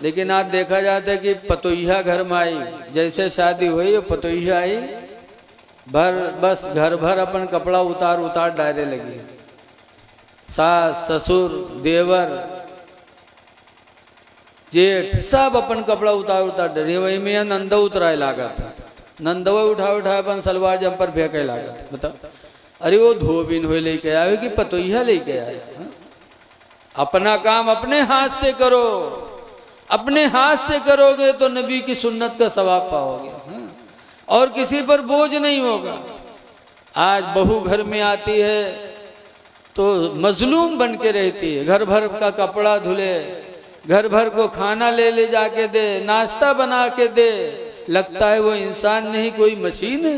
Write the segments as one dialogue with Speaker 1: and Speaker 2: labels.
Speaker 1: लेकिन आज देखा जाता है कि पतोहिया घर में आई, जैसे शादी हुई पतोहिया आई बस घर भर अपन कपड़ा उतार उतार डायरे लगी। सास ससुर देवर जेठ सब अपन कपड़ा उतार उतार डरे। वही में नंदा उतराए लागत है, नंदवा उठा उठा अपन सलवार जंपर फेंके लागत। बता अरे वो धोबिन हुए लेके आए कि पतोहिया लेके आए। अपना काम अपने हाथ से करो, अपने हाथ से करोगे तो नबी की सुन्नत का सवाब पाओगे और किसी पर बोझ नहीं होगा। आज बहू घर में आती है तो मजलूम बन के रहती है, घर भर का कपड़ा धुले, घर भर को खाना ले जाके दे, नाश्ता बना के दे, लगता है वो इंसान नहीं कोई मशीन है।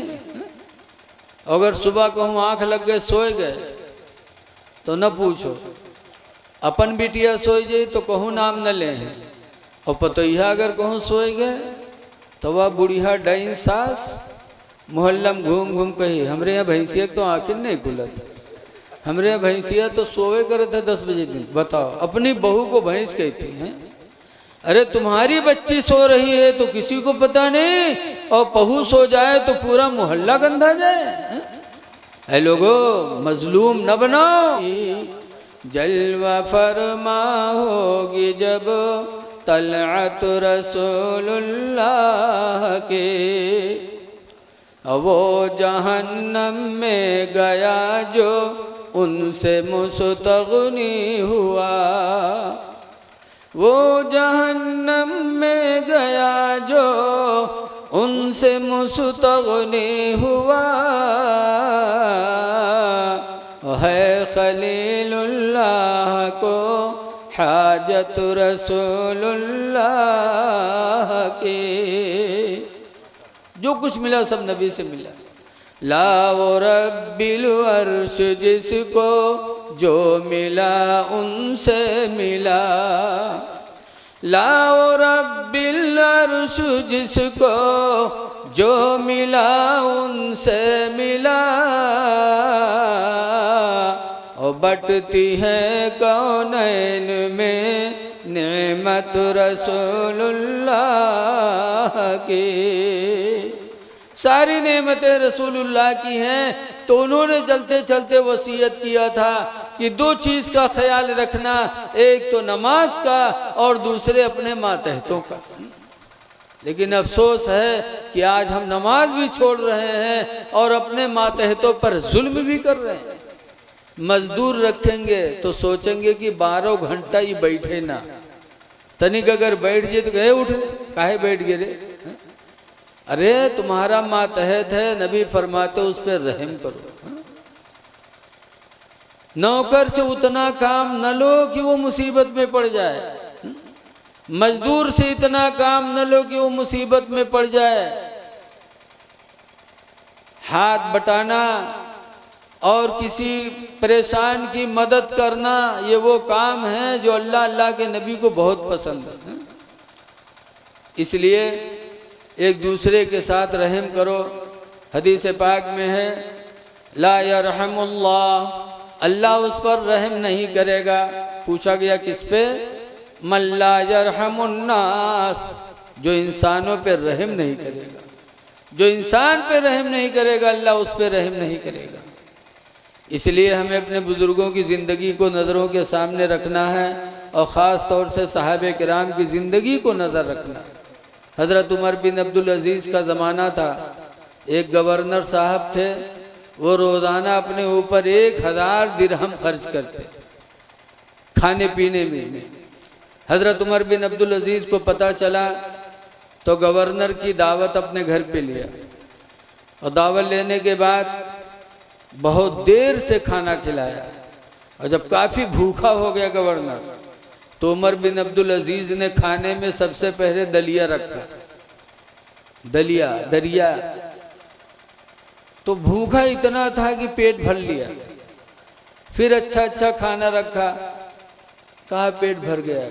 Speaker 1: अगर सुबह कहूँ आंख लग गए सोए गए तो न पूछो, अपन बिटिया सोए जाए तो कहूँ नाम न ले हैं, और पतोहिया अगर कहूँ सोए गए तो वह बुढ़िया डाइन सास मोहल्ला में घूम घूम कही हमरे यहाँ भैंसिया तो आखिर नहीं खुलत, हमरे यहाँ भैंसिया तो सोए करे थे 10 बजे दिन। बताओ अपनी बहू को भैंस कहती हैं। अरे तुम्हारी बच्ची सो रही है तो किसी को पता नहीं, और बहू सो जाए तो पूरा मोहल्ला गंदा जाए। ऐ लोगो मजलूम न बनाओ। जलवा फरमा होगी जब तलअत रसूलुल्लाह के, वो जहन्नम में गया जो उनसे मुस्तगनी हुआ, वो जहन्नम में गया जो उनसे मुस्तगनी हुआ, है खलीलुल्लाह को हाजत रसूलुल्लाह की। जो कुछ मिला सब नबी से मिला। ला वो रब्बिल अर्श जिसको जो मिला उनसे मिला, ला वो रब्बिल अर्श जिसको जो मिला उनसे मिला, और बटती है कौनैन में नेमत रसूलुल्लाह की। सारी नेमतें रसूलुल्लाह की हैं। तो उन्होंने चलते चलते वसीयत किया था कि 2 चीज़ का ख्याल रखना, एक तो नमाज का और दूसरे अपने मातहतों का। लेकिन अफसोस है कि आज हम नमाज भी छोड़ रहे हैं और अपने मातहतों पर जुल्म भी कर रहे हैं। मजदूर रखेंगे तो सोचेंगे कि 12 घंटा ही बैठे ना, तनिक अगर बैठ जाए तो गए उठ काहे बैठ गए रे। अरे तुम्हारा मातहत है, नबी फरमाते उस पर रहम करो। नौकर से उतना काम न लो कि वो मुसीबत में पड़ जाए, मजदूर से इतना काम न लो कि वो मुसीबत में पड़ जाए। हाथ बटाना और किसी परेशान की मदद करना, ये वो काम है जो अल्लाह अल्लाह के नबी को बहुत पसंद है। इसलिए एक दूसरे के साथ रहम करो। हदीस पाक में है ला यरहमुल्लाह, अल्लाह उस पर रहम नहीं करेगा। पूछा गया किस पे? मन ला यरहमुन्नास, जो इंसानों पे रहम नहीं करेगा। जो इंसान पे रहम नहीं करेगा अल्लाह उस पे रहम नहीं करेगा। इसलिए हमें अपने बुज़ुर्गों की ज़िंदगी को नज़रों के सामने रखना है और ख़ास तौर से साहबे किराम की ज़िंदगी को नज़र रखना है। हज़रत उमर बिन अब्दुल अज़ीज़ का ज़माना था। एक गवर्नर साहब थे, वो रोज़ाना अपने ऊपर 1000 दिरहम खर्च करते खाने पीने में। हज़रत उमर बिन अब्दुल अज़ीज़ को पता चला तो गवर्नर की दावत अपने घर पे लिया, और दावत लेने के बाद बहुत देर से खाना खिलाया। और जब काफ़ी भूखा हो गया गवर्नर तो उमर बिन अब्दुल अज़ीज़ ने खाने में सबसे पहले दलिया रखा। दरिया तो भूखा इतना था कि पेट भर लिया। फिर अच्छा खाना रखा, कहा पेट भर गया।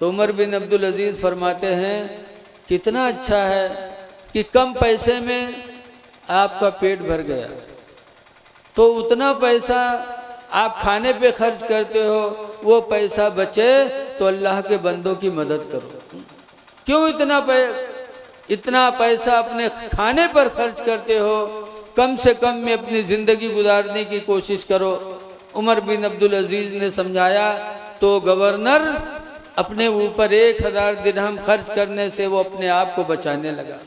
Speaker 1: तो उमर बिन अब्दुल अज़ीज़ फरमाते हैं कितना अच्छा है कि कम पैसे में आपका पेट भर गया, तो उतना पैसा आप खाने पे खर्च करते हो, वो पैसा बचे तो अल्लाह के बंदों की मदद करो। क्यों इतना पैसा अपने खाने पर खर्च करते हो? कम से कम में अपनी ज़िंदगी गुजारने की कोशिश करो। उमर बिन अब्दुल अजीज़ ने समझाया तो गवर्नर अपने ऊपर 1000 दिरहम खर्च करने से वो अपने आप को बचाने लगा।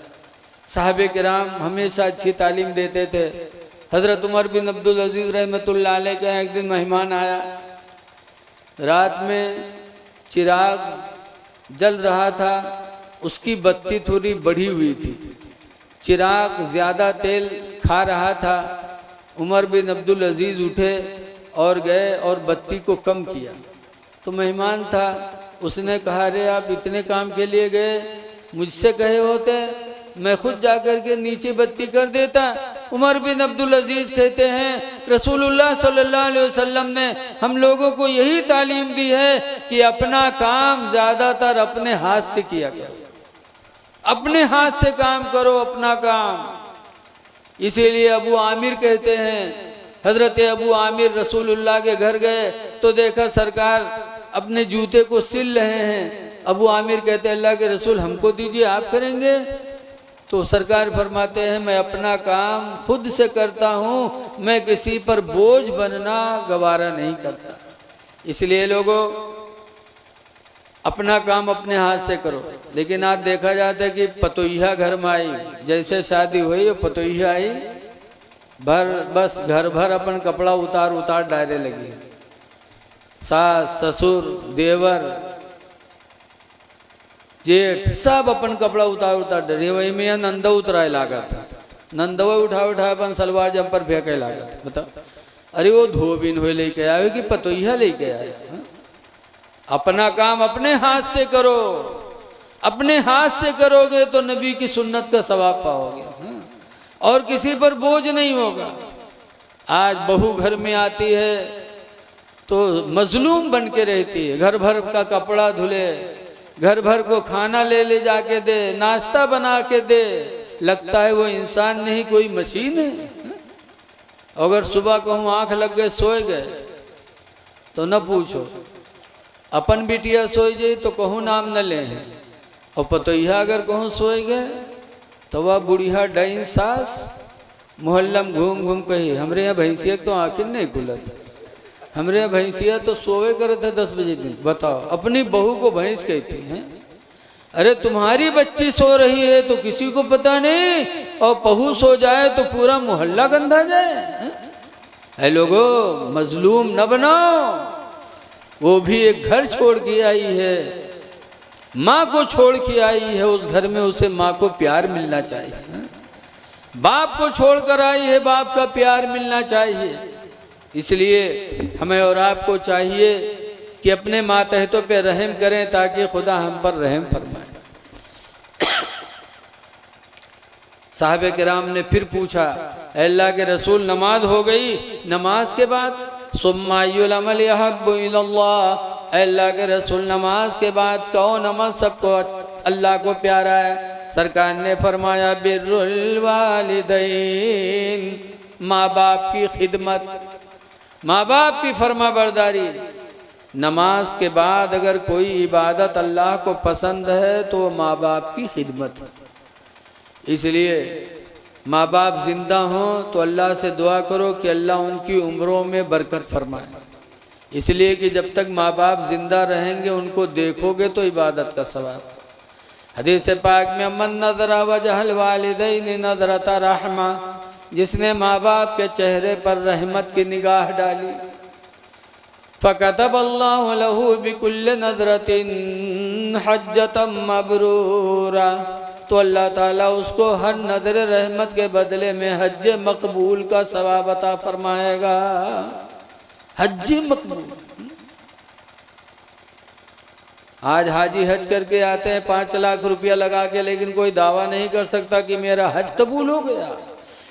Speaker 1: साहबे किराम हमेशा अच्छी तालीम देते थे। हज़रत उमर बिन अब्दुल अजीज़ रहमतुल्लाह अलैह का एक दिन मेहमान आया। रात में चिराग जल रहा था, उसकी बत्ती थोड़ी बढ़ी हुई थी, चिराग ज़्यादा तेल खा रहा था। उमर बिन अब्दुल अजीज़ उठे और गए और बत्ती को कम किया। तो मेहमान था, उसने कहा, अरे आप इतने काम के लिए गए, मुझसे कहे होते मैं खुद जाकर के नीचे बत्ती कर देता। उमर बिन अब्दुल अजीज़ कहते हैं रसूलुल्लाह सल्लल्लाहु अलैहि वसल्लम ने हम लोगों को यही तालीम दी है कि अपना काम ज़्यादातर अपने हाथ से किया करो, अपने हाथ से काम करो अपना काम। इसीलिए अबू आमिर कहते हैं, हज़रत अबू आमिर रसूलुल्लाह के घर गए तो देखा सरकार अपने जूते को सिल रहे हैं। अबू आमिर कहते हैं अल्लाह के रसूल हमको दीजिए, आप करेंगे? तो सरकार फरमाते हैं मैं अपना काम खुद से करता हूँ, मैं किसी पर बोझ बनना गवारा नहीं करता। इसलिए लोगों अपना काम अपने हाथ से करो। लेकिन आज देखा जाता है कि पतोहिया घर में आई, जैसे शादी हुई पतोहिया आई बस घर भर अपन कपड़ा उतार उतार डायरे लगी। सास ससुर देवर जेठ सब अपन कपड़ा उतार उतार डरे। वही में नंदा उतराए लागा था, नंदवा उठा उठा अपन सलवार जंपर फेंके लागा था। बता अरे वो धोबिन हुए लेके आए कि पतोहिया लेके आए। अपना काम अपने हाथ से करो, अपने हाथ से करोगे तो नबी की सुन्नत का सवाब पाओगे और किसी पर बोझ नहीं होगा। आज बहू घर में आती है तो मजलूम बन के रहती है, घर भर का कपड़ा धुले, घर भर को खाना ले जाके दे, नाश्ता बना के दे, लगता है वो इंसान नहीं कोई मशीन है। अगर सुबह कहूँ आंख लग गए सोए गए तो न पूछो, अपन बिटिया सोए जाए तो कहूँ नाम न ले, और पतोहिया अगर कहूँ सोए गए तो वह बुढ़िया डाइन सास मोहल्ला में घूम घूम कही हमरे यहाँ भैंसिया तो आखिर नहीं खुलत, हमरे यहाँ भैंसिया तो सोए करे थे 10 बजे दिन। बताओ अपनी बहू को भैंस कहती हैं। अरे तुम्हारी बच्ची सो रही है तो किसी को पता नहीं, और बहू सो जाए तो पूरा मोहल्ला गंदा जाए। है लोगों मजलूम न बनाओ। वो भी एक घर छोड़ के आई है, माँ को छोड़ के आई है, उस घर में उसे माँ को प्यार मिलना चाहिए। बाप को छोड़कर आई है, बाप का प्यार मिलना चाहिए। इसलिए हमें और आपको चाहिए कि अपने मातहतों पे रहम करें ताकि खुदा हम पर रहम फरमाए। साहबे किराम ने फिर पूछा, अल्लाह के रसूल नमाज हो गई, नमाज के बाद सुम्मायुल अमल यहब्बु इलल्लाह, अल्लाह के रसूल नमाज के बाद कौन अमल सबको अल्लाह को प्यारा है? सरकार ने फरमाया बिर्रुल वालिदैन, माँ बाप की खिदमत, माँ बाप की फरमा बरदारी। नमाज के बाद अगर कोई इबादत अल्लाह को पसंद है तो माँ बाप की खिदमत है। इसलिए माँ बाप जिंदा हों तो अल्लाह से दुआ करो कि अल्लाह उनकी उम्रों में बरकत फरमाए। इसलिए कि जब तक माँ बाप जिंदा रहेंगे उनको देखोगे तो इबादत का सवाब। हदीस पाक में मन नज़रा वजहल वालिदैन नज़रता रहमा, जिसने माँ बाप के चेहरे पर रहमत की निगाह डाली, फ़कतबल्लाहु लहू बिकुल्लि नज़रतिन हज्जतम मबरूरा, तो अल्लाह ताला उसको हर नज़र रहमत के बदले में हज मकबूल का सवाब अता फरमाएगा। हज मकबूल। आज हाजी हज करके आते हैं 5 लाख रुपया लगा के, लेकिन कोई दावा नहीं कर सकता कि मेरा हज कबूल हो गया।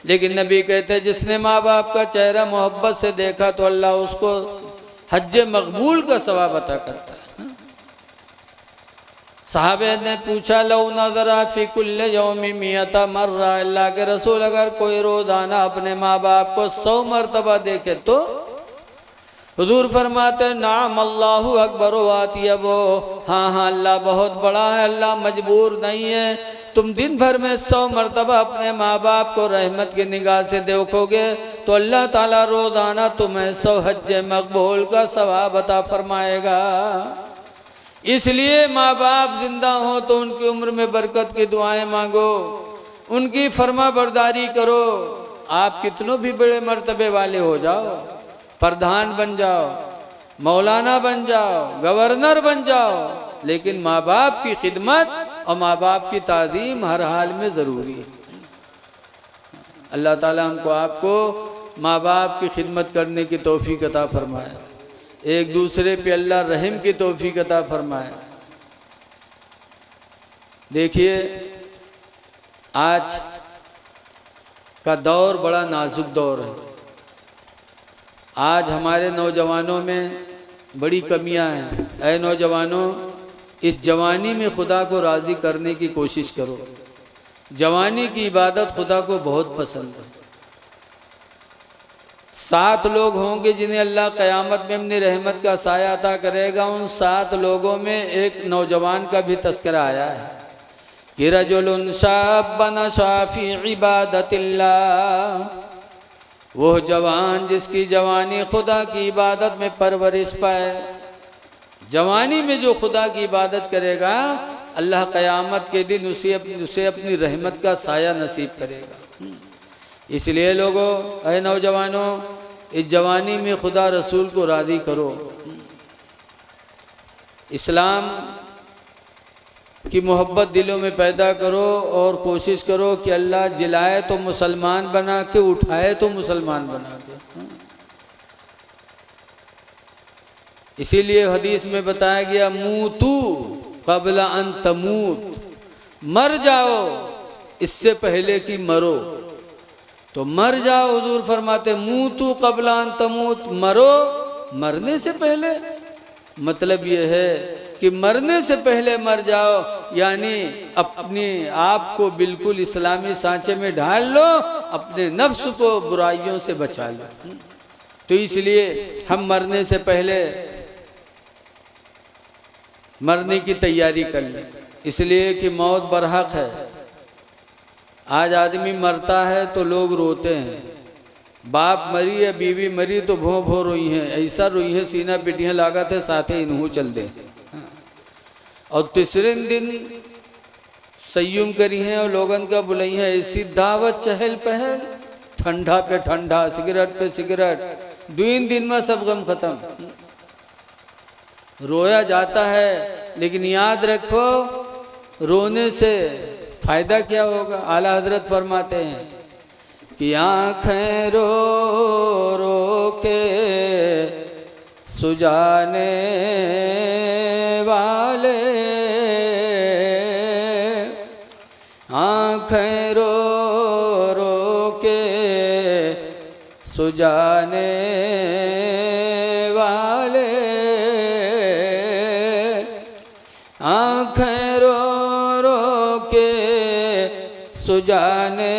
Speaker 1: लेकिन नबी कहते हैं जिसने माँ बाप का चेहरा मोहब्बत से देखा तो अल्लाह उसको हज मकबूल का सवाब अता करता है। साहबे ने पूछा लौ नज़रा फी कुल्ले यौमी मियता मर्रा, अल्लाह के रसूल अगर कोई रोजाना अपने माँ बाप को 100 मरतबा देखे तो? हुजूर फरमाते नाम अल्लाहु अकबर वाती है वो, हाँ हाँ अल्लाह बहुत बड़ा है, अल्लाह मजबूर नहीं है। तुम दिन भर में 100 मरतबा अपने माँ बाप को रहमत की निगाह से देखोगे तो अल्लाह ताला रोज़ाना तुम्हें 100 हज मकबूल का सवाब अता फरमाएगा। इसलिए माँ बाप जिंदा हो तो उनकी उम्र में बरकत की दुआएं मांगो, उनकी फर्मा बरदारी करो। आप कितनों भी बड़े मर्तबे वाले हो जाओ, प्रधान बन जाओ, मौलाना बन जाओ, गवर्नर बन जाओ, लेकिन माँ बाप की खिदमत और माँ बाप की ताज़ीम हर हाल में ज़रूरी है। अल्लाह ताला हमको आपको माँ बाप की खिदमत करने की तौफीक अता फरमाए, एक दूसरे पे अल्लाह रहम की तौफीक अता फरमाए। देखिए आज का दौर बड़ा नाजुक दौर है। आज हमारे नौजवानों में बड़ी कमियां हैं। ऐ नौजवानों, इस जवानी में खुदा को राज़ी करने की कोशिश करो। जवानी की इबादत खुदा को बहुत पसंद है। 7 लोग होंगे जिन्हें अल्लाह क़यामत में अपनी रहमत का साया अता करेगा। उन 7 लोगों में एक नौजवान का भी तस्करा आया है कि रजुलुन शाबन शाफी इबादतिल्लाह, वो जवान जिसकी जवानी खुदा की इबादत में परवरिश पाए। जवानी में जो खुदा की इबादत करेगा अल्लाह क़यामत के दिन उसे अपनी रहमत का साया नसीब करेगा। इसलिए लोगों, ऐ नौजवानों, इस जवानी में खुदा रसूल को राज़ी करो। इस्लाम की मोहब्बत दिलों में पैदा करो और कोशिश करो कि अल्लाह जिलाए तो मुसलमान बना के, उठाए तो मुसलमान बना के। इसीलिए हदीस में बताया गया मूतू क़ब्ल अन तमूत, मर जाओ इससे पहले कि मरो। तो मर जाओ, हुजूर फरमाते मूतू क़ब्ल अन तमूत, मरो मरने से पहले। मतलब ये है कि मरने से पहले मर जाओ, यानी अपने आप को बिल्कुल इस्लामी सांचे में ढाल लो, अपने नफ्स को बुराइयों से बचा लो। तो इसलिए हम मरने से पहले मरने की तैयारी कर लें, इसलिए कि मौत बरहक है। आज आदमी मरता है तो लोग रोते हैं, बाप मरी या बीवी मरी तो भों भों रोई हैं, ऐसा रोई है सीना पिटियाँ लागत है साथे इन्हू चल दे। और तीसरे दिन संयुम करी हैं और लोगन का बुलाई है, ऐसी दावत चहल पहल, ठंडा पे ठंडा, सिगरेट पे सिगरेट, 2 दिन में सब गम खत्म। रोया जाता है, लेकिन याद रखो रोने से फायदा क्या होगा। आला हजरत फरमाते हैं कि आँखें रो रो के सुजाने वाले, आँखें रो रो के सुजाने वाले, आँखें रो रो के सुजाने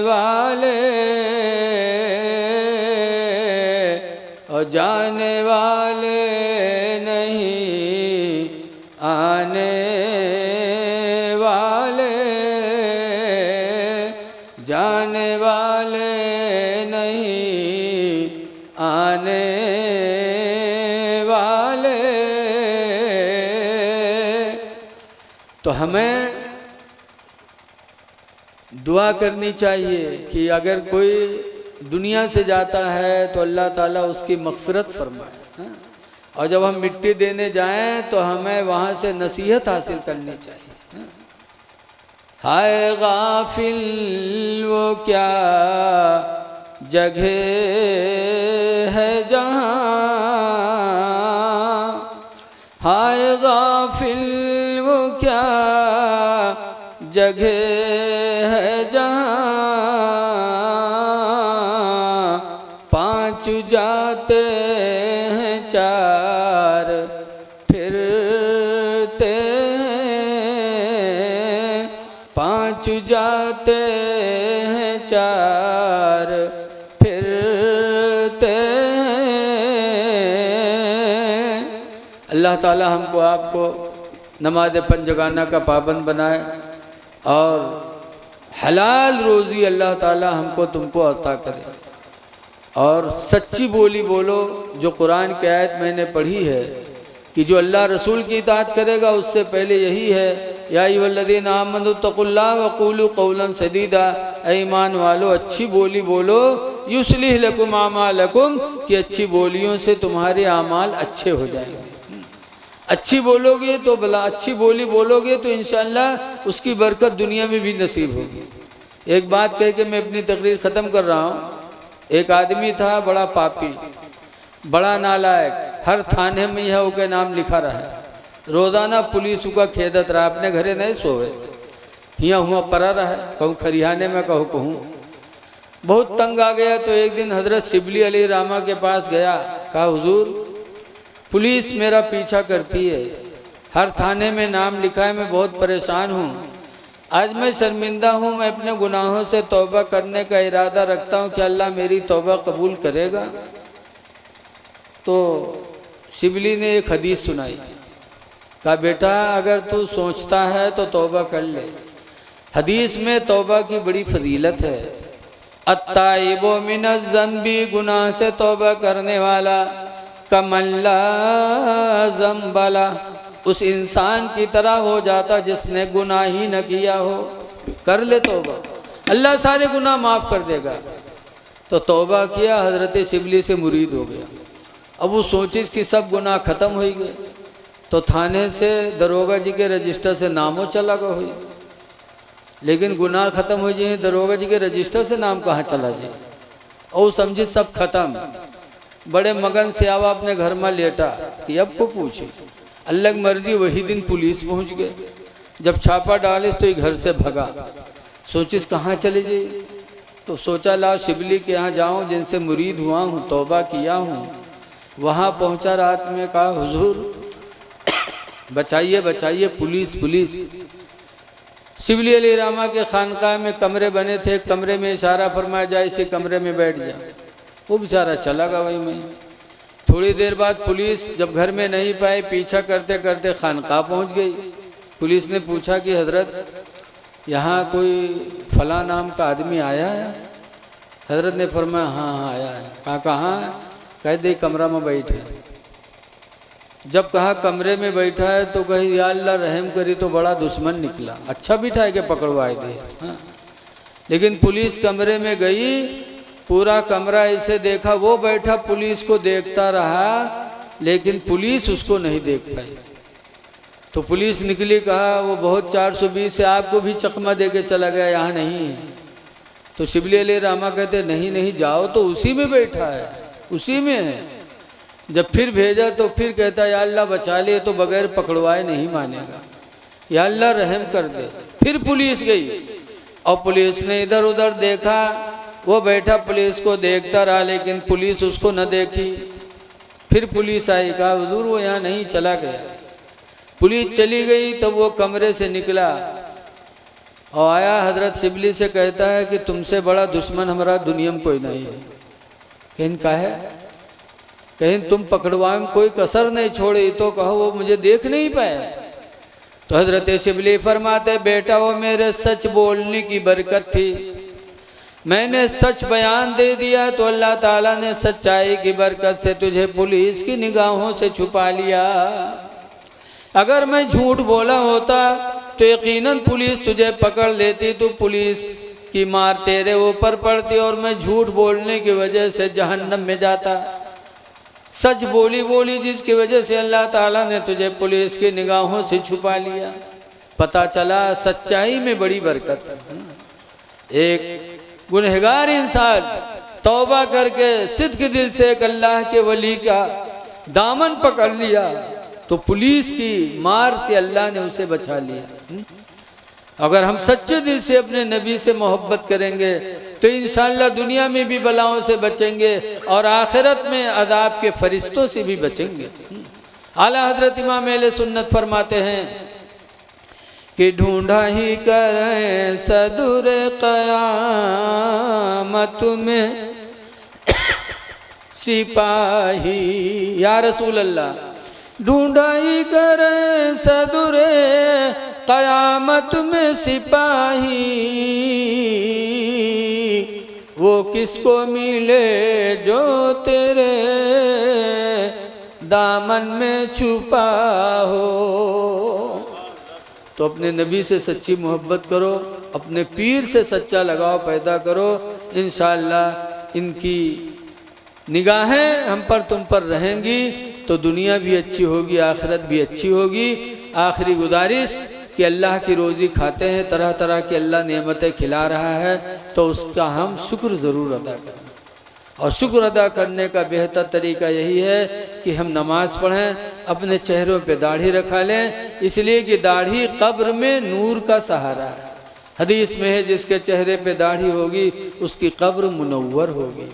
Speaker 1: वाले, और जाने वाले नहीं आने वाले, जाने वाले नहीं आने वाले। तो हमें दुआ करनी चाहिए कि अगर कोई दुनिया से जाता है तो अल्लाह ताला उसकी मग़फ़िरत फरमाए। और जब हम मिट्टी देने जाएं तो हमें वहाँ से नसीहत हासिल करनी चाहिए। हाय गाफिल वो क्या जगह है जहाँ, हाय गाफिल वो क्या जगह है जहाँ, 5 जाते हैं 4 फिरते हैं, 5 जाते हैं 4 फिरते हैं, अल्लाह ताला हमको आपको नमाज पंजगाना का पाबंद बनाए और हलाल रोज़ी अल्लाह ताला हमको तुमको अता करे। और सच्ची बोली बोलो, जो कुरान की आयत मैंने पढ़ी है कि जो अल्लाह रसूल की इताअत करेगा उससे पहले यही है, या अय्युहल्लज़ीना आमनू तक़ुल्लाह व क़ूलू क़ौलन सदीदा, ऐ ईमान वालो अच्छी बोली बोलो, युस्लिह लकुम आमालकुम, कि अच्छी बोलियों से तुम्हारे आमाल अच्छे हो जाएंगे। अच्छी बोलोगे तो भला, अच्छी बोली बोलोगे तो इंशाअल्लाह उसकी बरकत दुनिया में भी नसीब होगी। एक बात कह के मैं अपनी तकरीर ख़त्म कर रहा हूँ। एक आदमी था बड़ा पापी, बड़ा नालायक, हर थाने में यह के नाम लिखा रहा, रोज़ाना पुलिस का खेदत रहा, अपने घरे नहीं सोए, हियाँ हुआ परा रहा, कहूँ खरिहाने में कहूँ कहूँ। बहुत तंग आ गया तो एक दिन हज़रत शिबली अली रामा के पास गया, कहा हुजूर पुलिस मेरा पीछा करती है, हर थाने में नाम लिखा है, मैं बहुत परेशान हूँ, आज मैं शर्मिंदा हूँ, मैं अपने गुनाहों से तौबा करने का इरादा रखता हूँ, क्या अल्लाह मेरी तौबा कबूल करेगा? तो शिबली ने एक हदीस सुनाई, कहा बेटा अगर तू सोचता है तो तौबा कर ले। हदीस में तौबा की बड़ी फजीलत है। अत्ताइबो मिनज़ ज़ंबी, गुनाह से तौबा करने वाला, कमल्ला ज़ंबला, उस इंसान की तरह हो जाता जिसने गुनाह ही न किया हो। कर ले तौबा, अल्लाह सारे गुनाह माफ़ कर देगा। तो तौबा किया, हज़रत शिबली से मुरीद हो गया। अब वो सोचे कि सब गुनाह ख़त्म हो गए, तो थाने से दरोगा जी के रजिस्टर से नामों चला गया हुई, लेकिन गुनाह ख़त्म हो जाए, दरोगा जी के रजिस्टर से नाम कहाँ चला जाए? और समझे सब खत्म। बड़े मगन से आवा अपने घर में लेटा कि अब को पूछे, अल्लाह की मर्जी वही दिन पुलिस पहुंच गए। जब छापा डाले तो ये घर से भगा, सोचिस कहाँ चले जाए, तो सोचा ला शिबली के यहाँ जाऊँ, जिनसे मुरीद हुआ हूँ, तौबा किया हूँ। वहाँ पहुँचा, रात में कहा हुजूर बचाइए बचाइए, पुलिस पुलिस। शिबली अली रामा के खानकाह में कमरे बने थे, कमरे में इशारा फरमाया जाए इसी कमरे में बैठ जा। वो बेचारा चला गया वही में। थोड़ी देर बाद पुलिस जब घर में नहीं पाए, पीछा करते करते खानकाह पहुंच गई। पुलिस ने पूछा कि हजरत यहाँ कोई फला नाम का आदमी आया है? हजरत ने फरमाया हाँ हाँ आया है। कहा कहाँ? कह दे कमरा में बैठे। जब कहा कमरे में बैठा है तो कही या अल्लाह रहम करी, तो बड़ा दुश्मन निकला, अच्छा बिठाए के पकड़वाए दे। हाँ। लेकिन पुलिस कमरे में गई, पूरा कमरा ऐसे देखा, वो बैठा पुलिस को देखता रहा, लेकिन पुलिस उसको नहीं देख पाई। तो पुलिस निकली, कहा वो बहुत 420 से आपको भी चकमा दे के चला गया, यहाँ नहीं है। तो शिबली अली रामा कहते नहीं नहीं जाओ, तो उसी में बैठा है, उसी में है। जब फिर भेजा तो फिर कहता या अल्लाह बचा ले, तो बगैर पकड़वाए नहीं मानेगा, या अल्लाह रहम कर दे। फिर पुलिस गई और पुलिस ने इधर उधर देखा, वो बैठा पुलिस को देखता रहा, लेकिन पुलिस उसको न देखी। फिर पुलिस आई, कहा हुजूर वो यहाँ नहीं, चला गया। पुलिस चली गई तो वो कमरे से निकला और आया, हजरत शिबली से कहता है कि तुमसे बड़ा दुश्मन हमारा दुनिया में कोई नहीं है। कहीं का है? कहीं तुम पकड़वाए में कोई कसर नहीं छोड़ी, तो कहो वो मुझे देख नहीं पाया। तो हजरत शिबली फरमाते बेटा वो मेरे सच बोलने की बरकत थी, मैंने सच बयान दे दिया तो अल्लाह ताला ने सच्चाई की बरकत से तुझे पुलिस की निगाहों से छुपा लिया। अगर मैं झूठ बोला होता तो यकीनन पुलिस तुझे पकड़ लेती, तो पुलिस की मार तेरे ऊपर पड़ती और मैं झूठ बोलने की वजह से जहन्नम में जाता। सच बोली बोली जिसकी वजह से अल्लाह ताला ने तुझे पुलिस की निगाहों से छुपा लिया। पता चला सच्चाई में बड़ी बरकत है। एक गुनहगार इंसान तौबा करके सिद्क दिल से एक अल्लाह के वली का दामन पकड़ लिया, तो पुलिस की मार से अल्लाह ने उसे बचा लिया। अगर हम सच्चे दिल से अपने नबी से मोहब्बत करेंगे तो इंशाअल्लाह दुनिया में भी बलाओं से बचेंगे और आखिरत में अज़ाब के फरिश्तों से भी बचेंगे। आला हजरत इमाम अहले सुन्नत फरमाते हैं कि ढूंढा ही करें सदुर क़यामत में सिपाही, या रसूल अल्लाह ढूंढाई करे सदुरे कयामत में सिपाही, वो किसको मिले जो तेरे दामन में छुपा हो। तो अपने नबी से सच्ची मोहब्बत करो, अपने पीर से सच्चा लगाव पैदा करो। इंशाअल्लाह इनकी निगाहें हम पर तुम पर रहेंगी तो दुनिया भी अच्छी होगी, आखिरत भी अच्छी होगी। आखिरी गुजारिश कि अल्लाह की रोज़ी खाते हैं, तरह तरह की अल्लाह नेमतें खिला रहा है, तो उसका हम शुक्र ज़रूर अदा करें। और शुक्र अदा करने का बेहतर तरीका यही है कि हम नमाज़ पढ़ें, अपने चेहरों पे दाढ़ी रखा लें, इसलिए कि दाढ़ी कब्र में नूर का सहारा है। हदीस में है जिसके चेहरे पे दाढ़ी होगी उसकी कब्र मुनव्वर होगी।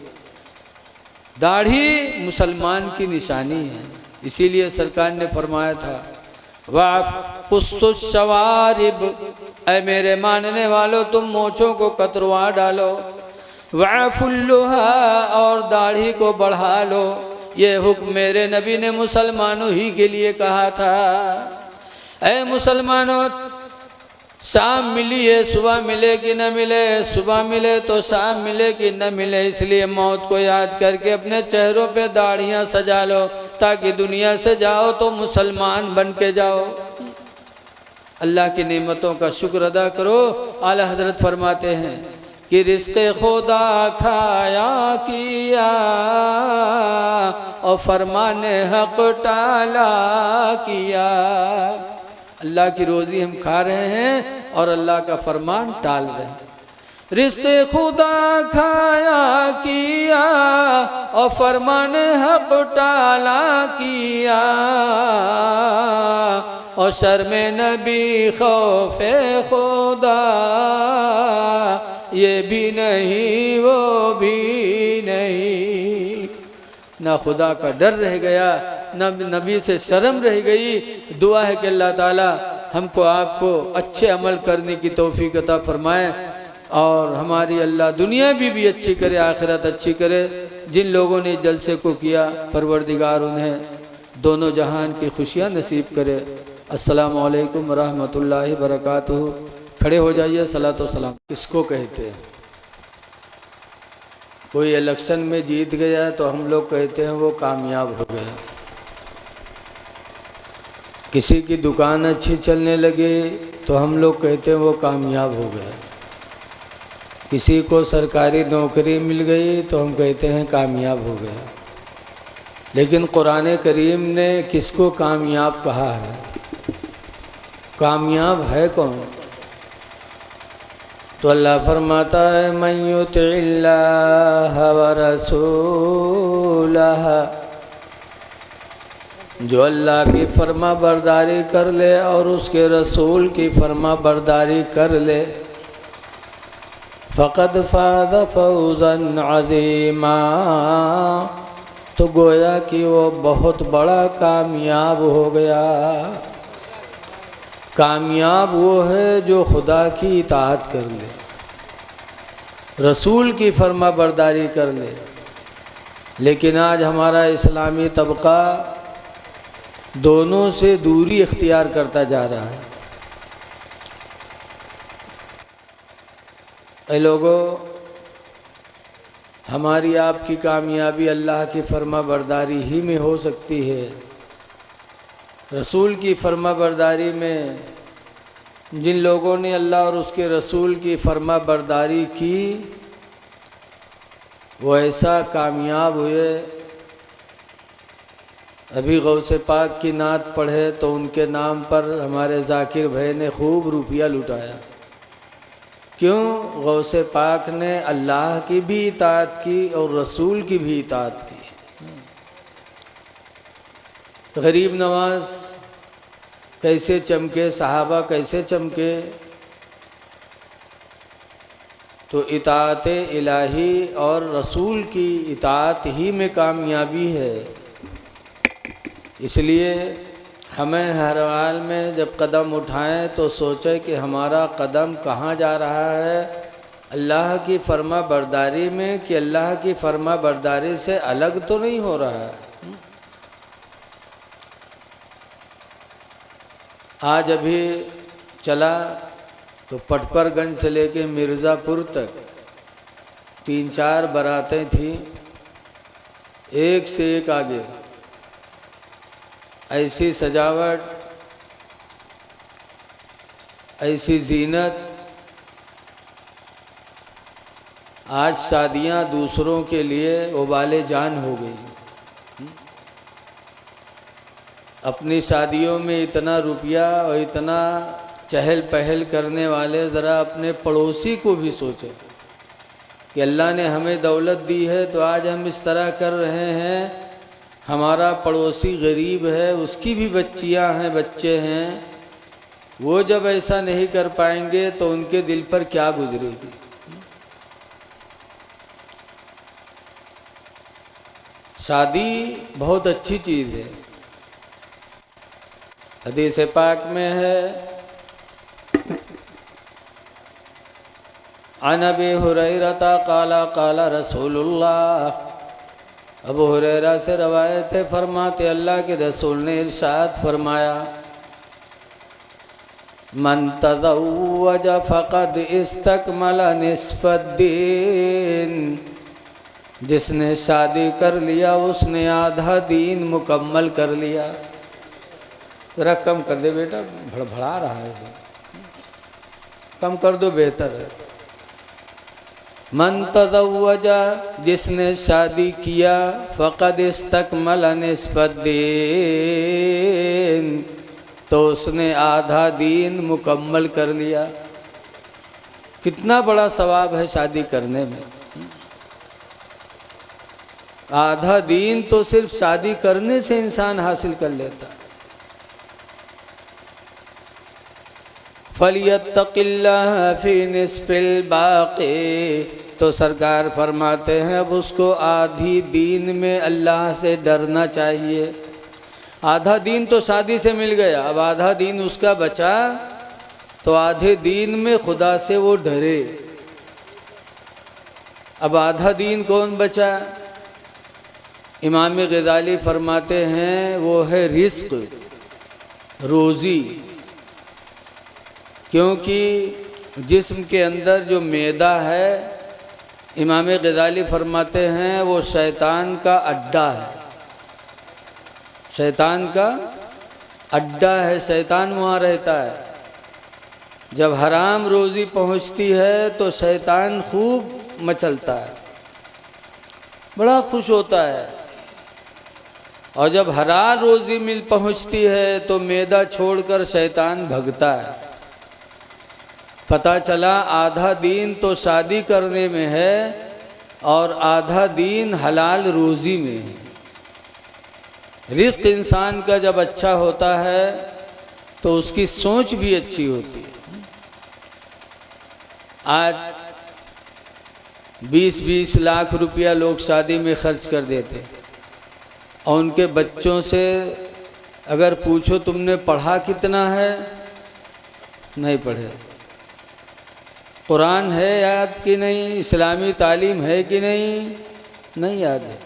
Speaker 1: दाढ़ी मुसलमान की निशानी है, इसीलिए सरकार ने फरमाया था वाफ़ुस्सवारिब, ऐ मेरे मानने वालों तुम मोछों को कतरवा डालो, वाफ़ुल्लुहा, और दाढ़ी को बढ़ा लो। ये हुक्म मेरे नबी ने मुसलमानों ही के लिए कहा था। ऐ मुसलमानों, शाम मिली है, सुबह मिले कि न मिले, सुबह मिले तो शाम मिले कि न मिले, इसलिए मौत को याद करके अपने चेहरों पे दाढ़ियाँ सजा लो, ताकि दुनिया से जाओ तो मुसलमान बन के जाओ। अल्लाह की नेमतों का शुक्र अदा करो। आला हजरत फरमाते हैं कि रिज़्क़े खुदा खाया किया और फरमाने हक टाला किया। अल्लाह की रोज़ी हम खा रहे हैं और अल्लाह का फरमान टाल रहे हैं। रिज़्क़े खुदा खाया किया और फरमान हक टाला किया, और शर्म नबी खौफे खुदा, ये भी नहीं वो भी नहीं। ना खुदा का डर रह गया, न नबी से शर्म रह गई। दुआ है कि अल्लाह ताला हमको आपको अच्छे अमल करने की तौफीक अता फरमाए और हमारी अल्लाह दुनिया भी अच्छी करे, आखिरत अच्छी करे। जिन लोगों ने जलसे को किया परवरदिगार उन्हें दोनों जहान की खुशियाँ नसीब करे। अस्सलामु अलैकुम रहमतुल्लाहि बरकातुहू। खड़े हो जाइए, सलातो सलाम। किसको कहते हैं? कोई इलेक्शन में जीत गया तो हम लोग कहते हैं वो कामयाब हो गया। किसी की दुकान अच्छी चलने लगे तो हम लोग कहते हैं वो कामयाब हो गया। किसी को सरकारी नौकरी मिल गई तो हम कहते हैं कामयाब हो गया। लेकिन कुरान करीम ने किसको कामयाब कहा है? कामयाब है कौन? तो अल्लाह फरमाता है मन युतिल्लाह व रसूलह, जो अल्लाह की फर्मा बरदारी कर ले और उसके रसूल की फर्मा बरदारी कर ले, फ़क़द फ़ाज़ फ़ौज़न अज़ीमा, तो गोया कि वो बहुत बड़ा कामयाब हो गया। कामयाब वो है जो खुदा की इताअत कर ले, रसूल की फर्मा बरदारी कर ले। लेकिन आज हमारा इस्लामी तबका दोनों से दूरी इख्तियार करता जा रहा है। ऐ लोगों, हमारी आपकी कामयाबी अल्लाह की फर्मा बरदारी ही में हो सकती है। रसूल की फर्मा बरदारी में जिन लोगों ने अल्लाह और उसके रसूल की फर्मा बरदारी की वो ऐसा कामयाब हुए। अभी गौसे पाक की नात पढ़े तो उनके नाम पर हमारे जाकिर भाई ने खूब रुपया लुटाया। क्यों? गौसे पाक ने अल्लाह की भी इताअत की और रसूल की भी इताअत की। गरीब नवाज कैसे चमके, सहाबा कैसे चमके, तो इताअत इलाही और रसूल की इताअत ही में कामयाबी है। इसलिए हमें हर हाल में जब कदम उठाएं तो सोचें कि हमारा कदम कहाँ जा रहा है, अल्लाह की फर्मा बरदारी में कि अल्लाह की फर्मा बरदारी से अलग तो नहीं हो रहा है। आज अभी चला तो पटपरगंज से लेके मिर्ज़ापुर तक 3-4 बारातें थी, एक से एक आगे, ऐसी सजावट, ऐसी जीनत। आज शादियां दूसरों के लिए उबाले जान हो गई। अपनी शादियों में इतना रुपया और इतना चहल पहल करने वाले ज़रा अपने पड़ोसी को भी सोचें कि अल्लाह ने हमें दौलत दी है तो आज हम इस तरह कर रहे हैं, हमारा पड़ोसी गरीब है, उसकी भी बच्चियां हैं, बच्चे हैं, वो जब ऐसा नहीं कर पाएंगे तो उनके दिल पर क्या गुजरेगी। शादी बहुत अच्छी चीज़ है। हदीस पाक में है, अन अबी हुरैरा काला काला रसूलुल्लाह, अबू हुरैरा से रवायत है, फरमाते अल्लाह के रसूल ने इरशाद फरमाया, मन तज़व्वज फ़क़द इस्तकमल निस्फ़द्दीन, जिसने शादी कर लिया उसने आधा दीन मुकम्मल कर लिया। जरा कम कर दे बेटा, भड़बड़ा रहा है, कम कर दो, बेहतर है। मन तज़व्वजा, जिसने शादी किया, फ़क़द इस्तकमल निस्फ़द्दीन, तो उसने आधा दीन मुकम्मल कर लिया। कितना बड़ा सवाब है शादी करने में। आधा दीन तो सिर्फ शादी करने से इंसान हासिल कर लेता है। फलियत्तक़िल्लाह फ़ी निस्फ़िल बाक़ी, तो सरकार फरमाते हैं अब उसको आधी दीन में अल्लाह से डरना चाहिए। आधा दीन तो शादी से मिल गया, अब आधा दीन उसका बचा तो आधे दीन में खुदा से वो डरे। अब आधा दीन कौन बचा? इमाम ग़ज़ाली फरमाते हैं वो है रिस्क, रोज़ी। क्योंकि जिस्म के अंदर जो मैदा है, इमाम ग़ज़ाली फरमाते हैं वो शैतान का अड्डा है, शैतान का अड्डा है, शैतान वहाँ रहता है। जब हराम रोज़ी पहुँचती है तो शैतान खूब मचलता है, बड़ा खुश होता है, और जब हलाल रोज़ी मिल पहुँचती है तो मैदा छोड़कर शैतान भगता है। पता चला आधा दीन तो शादी करने में है और आधा दीन हलाल रोज़ी में है। रिस्क इंसान का जब अच्छा होता है तो उसकी सोच भी अच्छी होती है। आज 20-20 लाख रुपया लोग शादी में खर्च कर देते, और उनके बच्चों से अगर पूछो तुमने पढ़ा कितना है, नहीं पढ़े। कुरान है याद कि नहीं, इस्लामी तालीम है कि नहीं, नहीं याद है।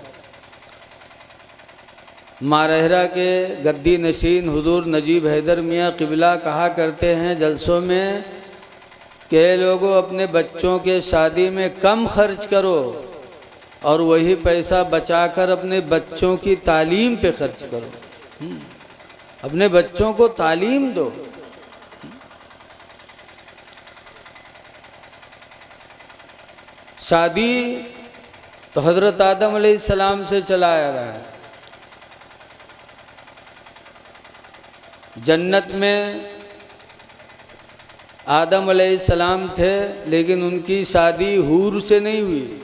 Speaker 1: मारहरा के गद्दी नशीन हुजूर नजीब हैदर मियाँ क़िबला कहा करते हैं जलसों में कि लोगों अपने बच्चों के शादी में कम खर्च करो और वही पैसा बचाकर अपने बच्चों की तालीम पे खर्च करो। अपने बच्चों को तालीम दो। शादी तो हज़रत आदम अलैहिस्सलाम से चला आ रहा है। जन्नत में आदम अलैहिस्सलाम थे, लेकिन उनकी शादी हूर से नहीं हुई।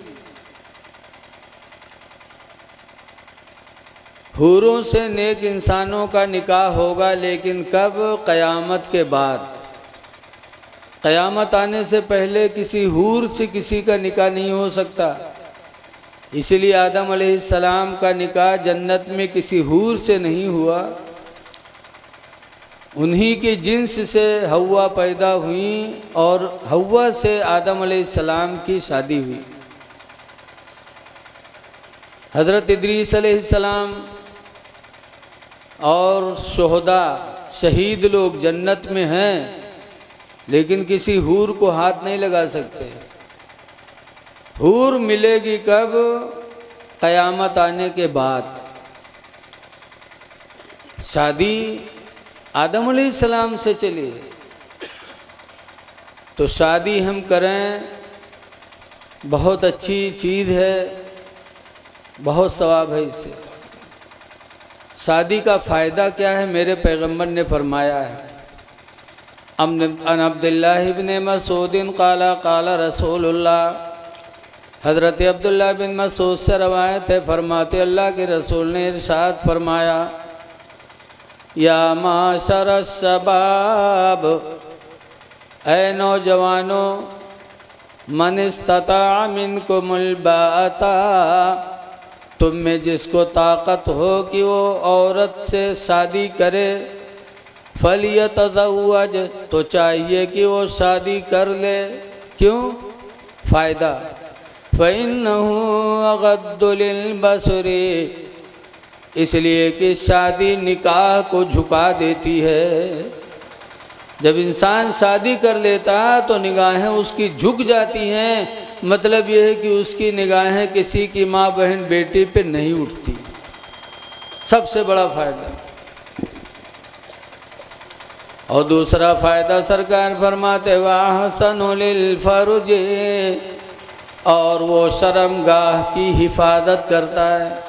Speaker 1: हूरों से नेक इंसानों का निकाह होगा, लेकिन कब? क़यामत के बाद। क़यामत आने से पहले किसी हूर से किसी का निकाह नहीं हो सकता। इसलिए आदम अलैहिस्सलाम का निकाह जन्नत में किसी हूर से नहीं हुआ। उन्हीं के जिन्स से हव्वा पैदा हुई और हव्वा से आदम अलैहिस्सलाम की शादी हुई। हज़रत इदरीस अलैहिस्सलाम और शुहदा शहीद लोग जन्नत में हैं, लेकिन किसी हूर को हाथ नहीं लगा सकते। हूर मिलेगी कब? क़यामत आने के बाद। शादी आदम अलैहिस्सलाम से चली है, तो शादी हम करें, बहुत अच्छी चीज़ है, बहुत सवाब है इससे। शादी का फ़ायदा क्या है? मेरे पैगंबर ने फरमाया है, अन अब्दुल्लाह इब्न मसूद क़ाला क़ाला रसूलुल्लाह, हज़रत अब्दुल्लाह बिन मसूद से रवायत है, फरमाते अल्लाह के रसूल ने इरशाद फरमाया, या माशर शबाब, ऐ नौजवानों, मन इस्तता मिनकुमुल बाअता, तुम में जिसको ताकत हो कि वो औरत से शादी करे, फलियतज़व्वज, तो चाहिए कि वो शादी कर ले। क्यों? फ़ायदा, फ़इन्नहु अग़द्दु लिलबसरी, इसलिए कि शादी निकाह को झुका देती है। जब इंसान शादी कर लेता है तो निगाहें उसकी झुक जाती हैं, मतलब यह है कि उसकी निगाहें किसी की माँ बहन बेटी पे नहीं उठती। सबसे बड़ा फ़ायदा। और दूसरा फ़ायदा सरकार फरमाते वहसनु लिल फरुज, और वो शर्मगाह की हिफाजत करता है।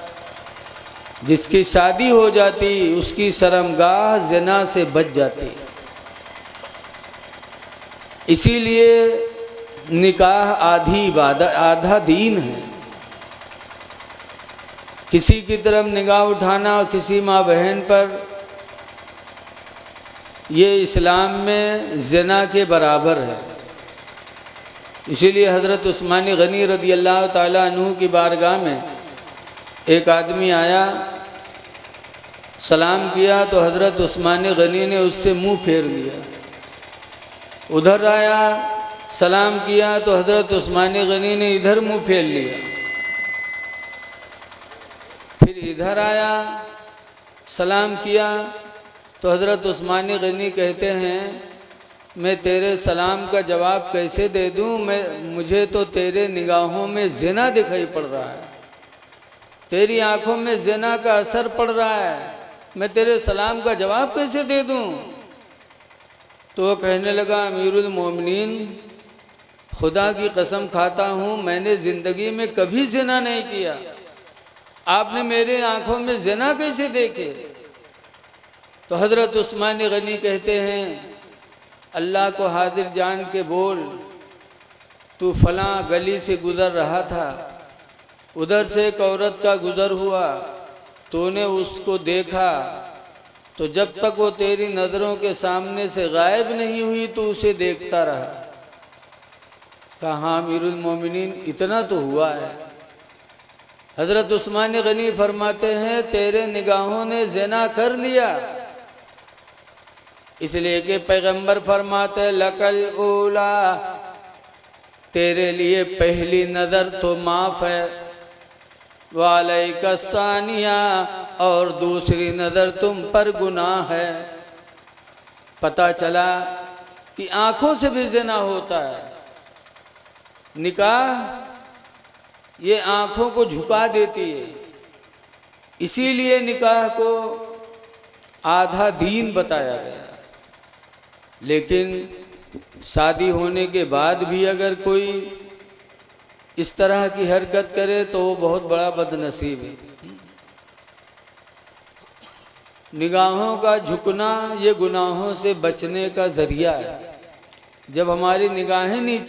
Speaker 1: जिसकी शादी हो जाती उसकी शर्मगाह ज़िना से बच जाती। इसीलिए निकाह आधी इबादत आधा दीन है। किसी की तरफ निगाह उठाना किसी माँ बहन पर, ये इस्लाम में ज़िना के बराबर है। इसीलिए हज़रत उस्मान गनी रज़ी अल्लाह ताला अन्हु की बारगाह में एक आदमी आया, सलाम किया तो हज़रत उस्मान गनी ने उससे मुंह फेर लिया। उधर आया, सलाम किया तो हज़रत उस्मान गनी ने इधर मुंह फेर लिया। फिर इधर आया, सलाम किया तो हज़रत उस्मान गनी कहते हैं, मैं तेरे सलाम का जवाब कैसे दे दूँ? मुझे तो तेरे निगाहों में ज़िना दिखाई पड़ रहा है, तेरी आँखों में ज़िना का असर पड़ रहा है, मैं तेरे सलाम का जवाब कैसे दे दूँ? तो वो कहने लगा, अमीरुल मोमिनीन, खुदा की कसम खाता हूँ मैंने ज़िंदगी में कभी ज़िना नहीं किया, आपने मेरे आँखों में ज़िना कैसे देखे? तो हज़रत उस्मान गनी कहते हैं, अल्लाह को हाजिर जान के बोल, तू फलां गली से गुज़र रहा था, उधर से एक औरत का गुज़र हुआ, तूने उसको देखा, तो जब तक वो तेरी नज़रों के सामने से गायब नहीं हुई तो उसे देखता रहा। कहा, अमीरुल मोमिनीन, इतना तो हुआ है। हज़रत उस्मान गनी फरमाते हैं, तेरे निगाहों ने ज़िना कर लिया, इसलिए कि पैगंबर फरमाते लकल ऊला, तेरे लिए पहली नज़र तो माफ़ है, वालैका सानिया, और दूसरी नज़र तुम पर गुनाह है। पता चला कि आँखों से भी ज़िना होता है। निकाह ये आँखों को झुका देती है, इसीलिए निकाह को आधा दीन बताया गया। लेकिन शादी होने के बाद भी अगर कोई इस तरह की हरकत करे तो वो बहुत बड़ा बदनसीब है। निगाहों का झुकना ये गुनाहों से बचने का ज़रिया है। जब हमारी निगाहें नीचे